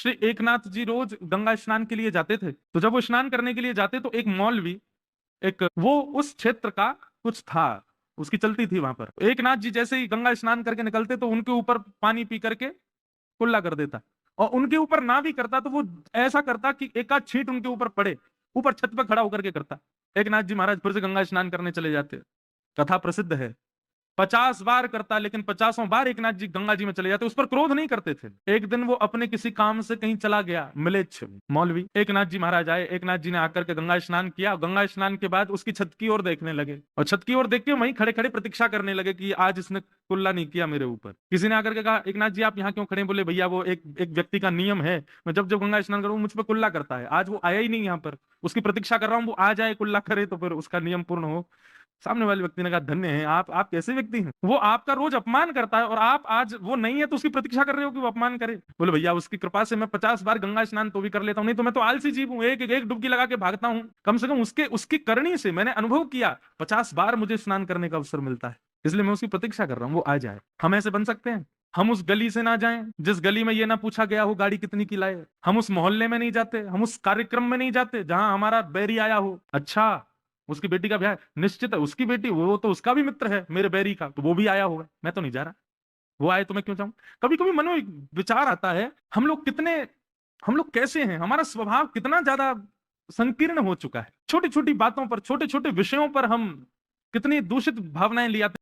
श्री एकनाथ जी रोज गंगा स्नान के लिए जाते थे। तो जब वो स्नान करने के लिए जाते तो एक मौलवी, एक वो उस क्षेत्र का कुछ था, उसकी चलती थी वहां पर। एकनाथ जी जैसे ही गंगा स्नान करके निकलते तो उनके ऊपर पानी पी करके कुल्ला कर देता, और उनके ऊपर ना भी करता तो वो ऐसा करता कि एक आध छींट उनके ऊपर पड़े, ऊपर छत पर खड़ा होकर के करता। एकनाथ जी महाराज फिर से गंगा स्नान करने चले जाते। कथा प्रसिद्ध है, 50 बार करता, लेकिन 50वां बार एकनाथ जी गंगा जी में चले जाते। उस पर क्रोध नहीं करते थे। एक दिन वो अपने किसी काम से कहीं चला गया, मिलेच्छ मौलवी। एकनाथ जी महाराज आए, एकनाथ जी ने आकर के गंगा स्नान किया। गंगा स्नान के बाद उसकी छत की ओर देखने लगे, और छत की ओर देख के वहीं खड़े खड़े प्रतीक्षा करने लगे कि आज इसने कुल्ला नहीं किया मेरे ऊपर। किसी ने आकर के कहा, एकनाथ जी आप यहाँ क्यों खड़े? बोले भैया वो एक एक व्यक्ति का नियम है, मैं जब जब गंगा स्नान करूँ मुझ पर कुल्ला करता है, आज वो आया ही नहीं यहाँ पर, उसकी प्रतीक्षा कर रहा हूँ, वो आ जाए कुल्ला करे तो फिर उसका नियम पूर्ण हो। सामने वाले व्यक्ति ने कहा, धन्य है आप कैसे व्यक्ति हैं, वो आपका रोज अपमान करता है और आप आज वो नहीं है तो उसकी प्रतीक्षा कर रहे हो कि वो अपमान करे। बोले भैया उसकी कृपा से मैं 50 बार गंगा स्नान तो भी कर लेता हूँ, नहीं तो मैं तो आलसी जीव हूँ, एक एक डुबकी लगा के भागता हूँ। कम से कम उसके उसकी करनी से मैंने अनुभव किया, 50 बार मुझे स्नान करने का अवसर मिलता है, इसलिए मैं उसकी प्रतीक्षा कर रहा हूँ, वो आ जाए। हम ऐसे बन सकते हैं? हम उस गली से ना जाएं जिस गली में ये ना पूछा गया हो गाड़ी कितनी की लाए। हम उस मोहल्ले में नहीं जाते, हम उस कार्यक्रम में नहीं जाते जहां हमारा बैरी आया हो। अच्छा, उसकी बेटी का ब्याह है, निश्चित है उसकी बेटी, वो तो उसका भी मित्र है मेरे बैरी का, तो वो भी आया होगा, मैं तो नहीं जा रहा। वो आए तो मैं क्यों जाऊं? कभी कभी मन में विचार आता है, हम लोग कैसे हैं, हमारा स्वभाव कितना ज्यादा संकीर्ण हो चुका है। छोटी छोटी बातों पर, छोटे छोटे विषयों पर हम कितनी दूषित भावनाएं ले आते हैं।